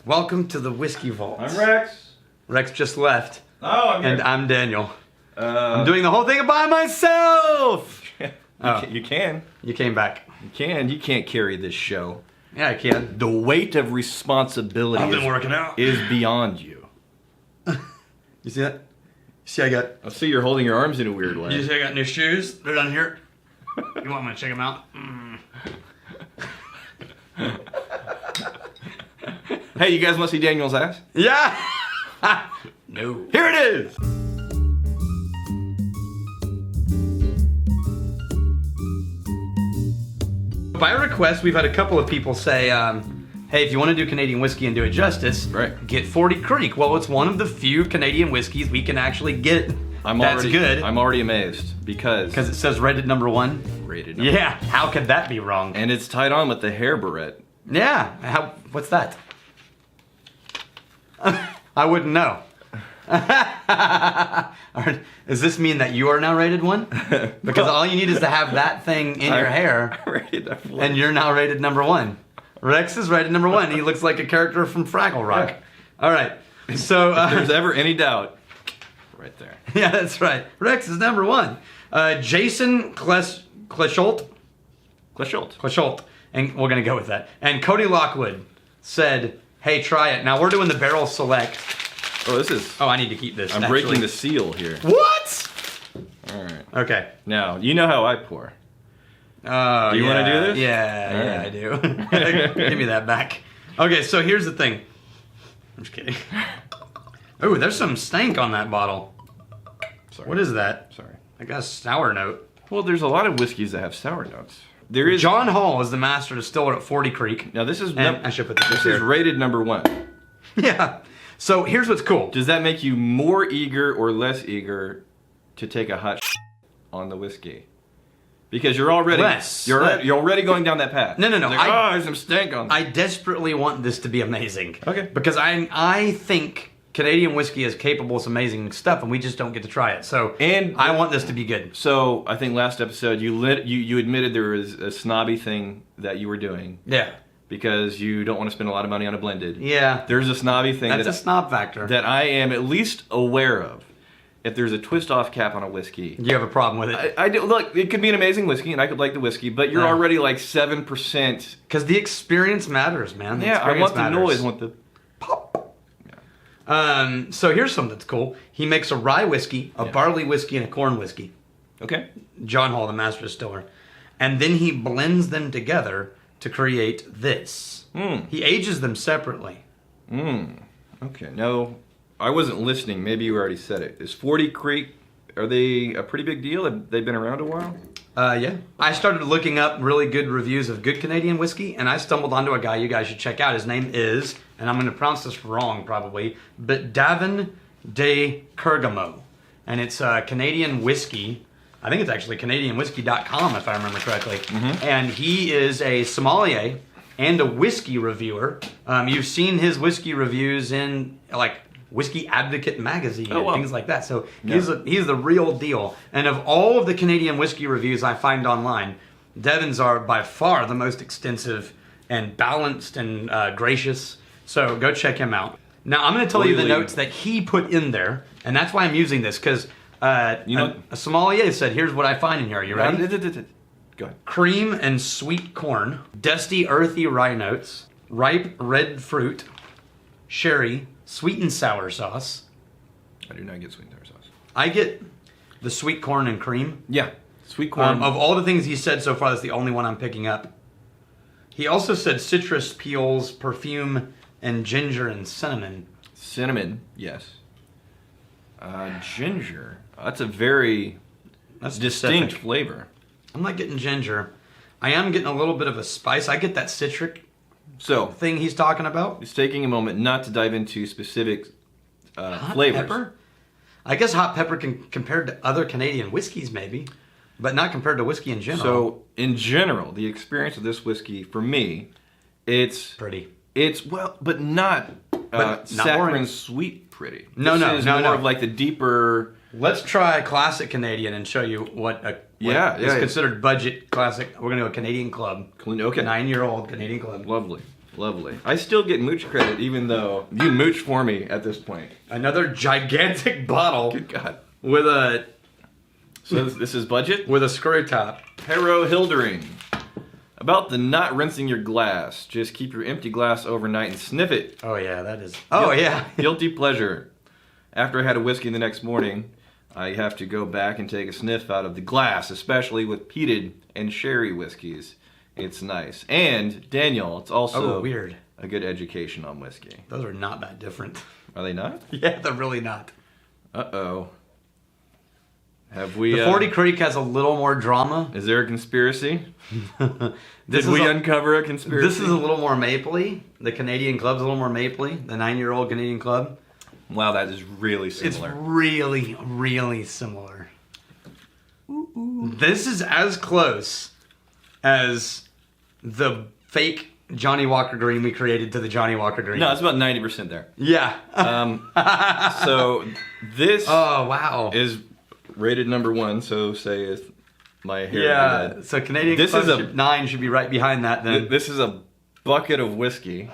Welcome to the Whiskey Vault. I'm Rex. Rex just left. Oh, I'm here. And I'm Daniel. I'm doing the whole thing by myself! You can. You came back. You can. You can't carry this show. Yeah, I can. The weight of responsibility I've been working out. is beyond you. You see that? You see I got... I see you're holding your arms in a weird way. You see I got new shoes? They're down here. You want me to check them out? Hey, you guys want to see Daniel's ass? Yeah! No. Here it is! By request, we've had a couple of people say, hey, if you want to do Canadian whiskey and do it justice, right, get 40 Creek. Well, it's one of the few Canadian whiskeys we can actually get that's good. I'm already amazed because it says rated number 1. Rated number Yeah, how could that be wrong? And it's tied on with the hair barrette. Yeah, what's that? I wouldn't know. Does this mean that you are now rated 1? Because all you need is to have that thing in your hair, and you're now rated number 1. Rex is rated number 1. He looks like a character from Fraggle Rock. Yeah. All right, so if there's ever any doubt, right there. Yeah, that's right. Rex is number 1. Jason Klesholt, and we're gonna go with that. And Cody Lockwood said, "Hey, try it." Now we're doing the barrel select. Oh, this is... Oh, I need to keep this. I'm breaking the seal here. What? All right. Okay. Now, you know how I pour. Oh, do you want to do this? Yeah, I do. Give me that back. Okay, so here's the thing. I'm just kidding. Oh, there's some stank on that bottle. Sorry. What is that? Sorry. I got a sour note. Well, there's a lot of whiskeys that have sour notes. There is... John Hall is the master distiller at 40 Creek. Now, this is... I should put this is rated number 1. Yeah. So here's what's cool. Does that make you more eager or less eager to take a hot on the whiskey? Because you're already you're already going down that path. No. Like, there's some stank on. I desperately want this to be amazing. Okay. Because I think Canadian whiskey is capable of some amazing stuff, and we just don't get to try it. So I want this to be good. So I think last episode you admitted there was a snobby thing that you were doing. Yeah. Because you don't want to spend a lot of money on a blended. Yeah. There's a snobby thing. That's a snob factor. That I am at least aware of. If there's a twist-off cap on a whiskey... You have a problem with it? I do. Look, it could be an amazing whiskey, and I could like the whiskey, but you're already like 7%. Because the experience matters, man. I want the noise, I want the pop. Yeah. So here's something that's cool. He makes a rye whiskey, a barley whiskey, and a corn whiskey. Okay. John Hall, the master distiller. And then he blends them together to create this. He ages them separately. Okay. No, I wasn't listening. Maybe you already said it. Is 40 Creek, are they a pretty big deal? Have they been around a while? Yeah. I started looking up really good reviews of good Canadian whiskey, and I stumbled onto a guy you guys should check out. His name is, and I'm going to pronounce this wrong probably, but Davin de Kergamo. And it's Canadian whiskey. I think it's actually CanadianWhiskey.com if I remember correctly. And he is a sommelier and a whiskey reviewer. You've seen his whiskey reviews in like Whiskey Advocate magazine and things like that. So he's the real deal. And of all of the Canadian whiskey reviews I find online, Devin's are by far the most extensive and balanced and gracious. So go check him out. Now I'm going to tell you the notes that he put in there, and that's why I'm using this, because a sommelier said, here's what I find in here. Are you ready? Go ahead. Cream and sweet corn, dusty, earthy rye notes, ripe red fruit, sherry, sweet and sour sauce. I do not get sweet and sour sauce. I get the sweet corn and cream. Yeah, sweet corn. Of all the things he said so far, that's the only one I'm picking up. He also said citrus peels, perfume, and ginger and cinnamon. Cinnamon, yes. Ginger. That's a very distinct flavor. I'm not getting ginger. I am getting a little bit of a spice. I get that citric thing he's talking about. It's taking a moment not to dive into specific flavors. Pepper? I guess hot pepper compared to other Canadian whiskeys maybe, but not compared to whiskey in general. So in general, the experience of this whiskey, for me, it's... pretty. It's, but not saccharine sweet pretty. No. More of like the deeper... Let's try classic Canadian and show you what is considered budget classic. We're going to go Canadian Club. Okay. 9-year-old Canadian Club. Lovely. Lovely. I still get mooch credit even though you mooch for me at this point. Another gigantic bottle. Good God. With a... So this is budget? With a screw top. Pero Hildering. About the not rinsing your glass. Just keep your empty glass overnight and sniff it. Oh yeah, that is... Oh yeah. Guilty pleasure. After I had a whiskey the next morning, I have to go back and take a sniff out of the glass, especially with peated and sherry whiskeys. It's nice. And, Daniel, it's also weird. A good education on whiskey. Those are not that different. Are they not? Yeah, they're really not. Uh-oh. Have we... The 40 Creek has a little more drama. Is there a conspiracy? Did we uncover a conspiracy? This is a little more mapley. The Canadian Club's a little more mapley. The 9-year-old Canadian Club. Wow, that is really similar. It's really, really similar. This is as close as the fake Johnny Walker Green we created to the Johnny Walker Green. No, it's about 90% there. Yeah. So this is rated number 1, so say if my hair so Canadian Club 9 should be right behind that then. This is a bucket of whiskey.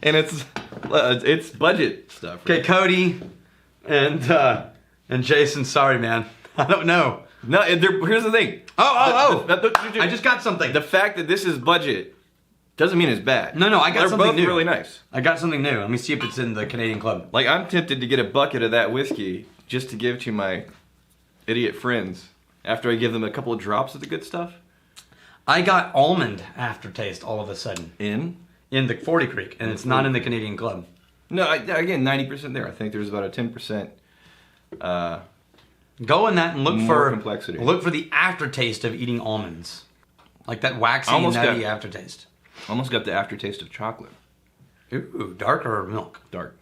And it's budget stuff. Right? Okay, Cody and Jason, sorry man. I don't know. No, here's the thing. I just got something. The fact that this is budget doesn't mean it's bad. No, I got something new. They're both really nice. I got something new. Let me see if it's in the Canadian Club. Like, I'm tempted to get a bucket of that whiskey just to give to my idiot friends after I give them a couple of drops of the good stuff. I got almond aftertaste all of a sudden. In the 40 Creek, and it's not in the Canadian Club. No, again, 90% there. I think there's about a 10%... Go in that and look for complexity. Look for the aftertaste of eating almonds, like that waxy, nutty aftertaste. Almost got the aftertaste of chocolate. Ooh, darker milk. Dark.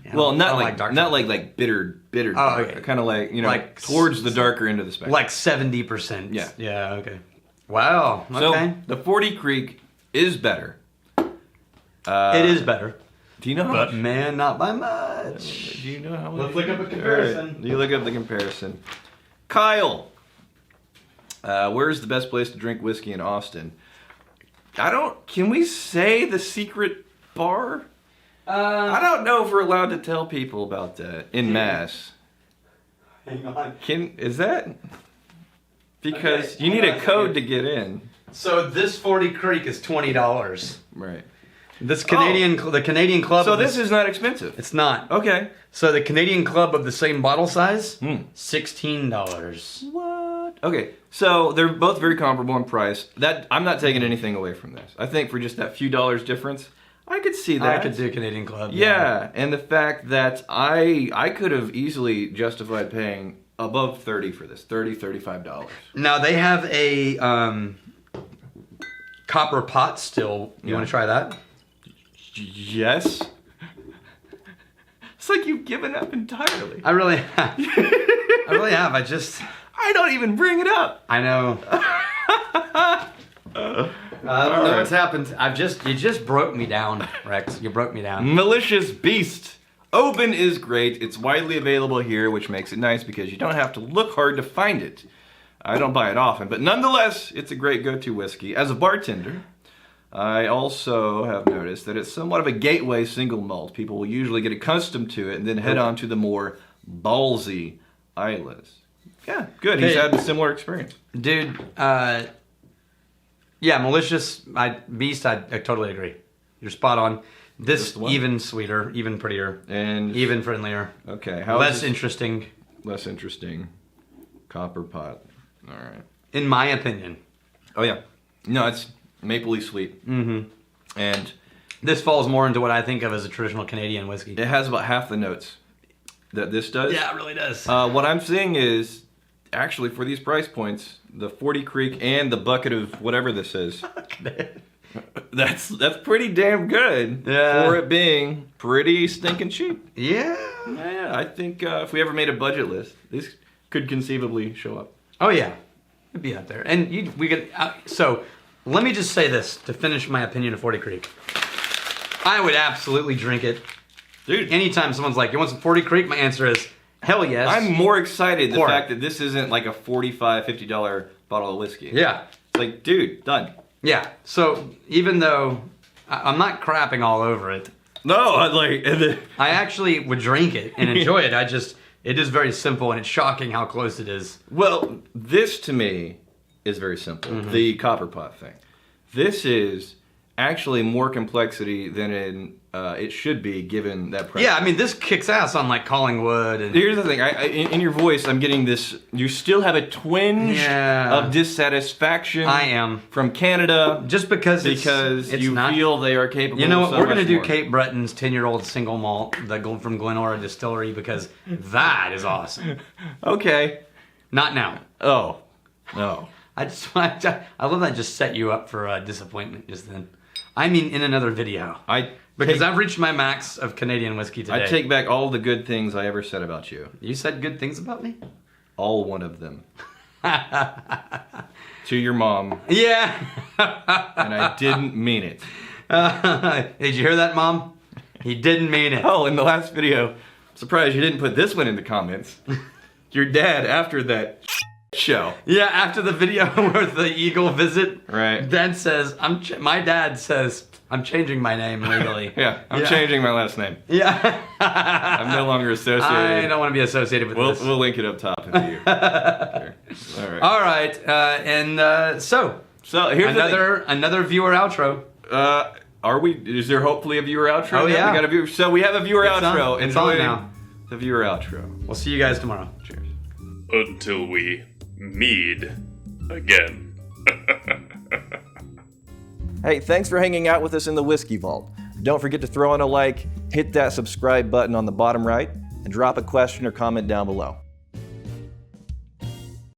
Yeah, well, not like dark. Not like bitter. Oh, okay. Kind of like like towards the darker end of the spectrum. Like 70%. Yeah. Yeah. Okay. Wow. Okay. So the 40 Creek is better. It is better. Do you know how much? But man, not by much. Do you know how much? Let's look up a comparison. Right. You look up the comparison. Kyle, where's the best place to drink whiskey in Austin? Can we say the secret bar? I don't know if we're allowed to tell people about that in mass. Hang on. Is that? Because you need a code to get in. So this 40 Creek is $20. Right. This the Canadian Club. So this is not expensive. It's not. Okay. So the Canadian Club of the same bottle size, $16. What? Okay. So they're both very comparable in price. I'm not taking anything away from this. I think for just that few dollars difference, I could see that. I could do Canadian Club. Yeah, and the fact that I could have easily justified paying above $30 for this, $35. Now they have a copper pot still. You want to try that? Yes. It's like you've given up entirely. I really have. I really have. I don't even bring it up. I know. I don't know what's happened. You just broke me down, Rex. You broke me down. Malicious Beast. Oban is great. It's widely available here, which makes it nice because you don't have to look hard to find it. I don't buy it often, but nonetheless, it's a great go-to whiskey. As a bartender, I also have noticed that it's somewhat of a gateway single malt. People will usually get accustomed to it and then head on to the more ballsy Islas. Yeah, good. He's had a similar experience. Dude, yeah, Malicious Beast, I totally agree. You're spot on. This even sweeter, even prettier, and even friendlier. Okay. Less interesting. Less interesting. Copper pot. All right. In my opinion. Oh, yeah. No, it's mapley sweet. Mm-hmm. And this falls more into what I think of as a traditional Canadian whiskey. It has about half the notes that this does. Yeah, it really does. What I'm seeing is, actually, for these price points, the 40 Creek and the bucket of whatever this is, that's pretty damn good for it being pretty stinking cheap. Yeah. Yeah, I think if we ever made a budget list, these could conceivably show up. Oh, yeah. It'd be up there. And we could... so, let me just say this to finish my opinion of 40 Creek. I would absolutely drink it. Dude. Anytime someone's like, you want some 40 Creek? My answer is, hell yes. I'm more excited the fact that this isn't like a $45, $50 bottle of whiskey. Yeah. It's like, dude, done. Yeah. So even though I'm not crapping all over it, No, like I actually would drink it and enjoy it. It is very simple, and it's shocking how close it is. well, this to me is very simple. Mm-hmm. The copper pot thing. This is actually more complexity than it should be given that price. Yeah, I mean, this kicks ass on like Collingwood and Here's the thing. In your voice, I'm getting this. You still have a twinge of dissatisfaction. I am. From Canada, just because it's you not, feel they are capable. You know what? Of so We're gonna much do more. Cape Breton's 10-year-old single malt from Glenora Distillery because that is awesome. Okay. Not now. Oh, no. I love that I just set you up for disappointment just then. I mean, in another video. Because I've reached my max of Canadian whiskey today. I take back all the good things I ever said about you. You said good things about me? All one of them. To your mom. Yeah. And I didn't mean it. Did you hear that, Mom? He didn't mean it. Oh, in the last video, surprised you didn't put this one in the comments. Your dad, after that show. Yeah, after the video with the eagle visit, Right. my dad says, I'm changing my name legally. Yeah, I'm changing my last name. Yeah. I'm no longer associated. I don't want to be associated with this. We'll link it up top into you. Okay. All right. All right, so here's another viewer outro. Are we? Is there hopefully a viewer outro? Oh, yeah. We got a viewer. So we have a viewer outro. It's on Enjoy now. the viewer outro. We'll see you guys tomorrow. Cheers. Until we meet again. Hey, thanks for hanging out with us in the Whiskey Vault. Don't forget to throw in a like, hit that subscribe button on the bottom right, and drop a question or comment down below.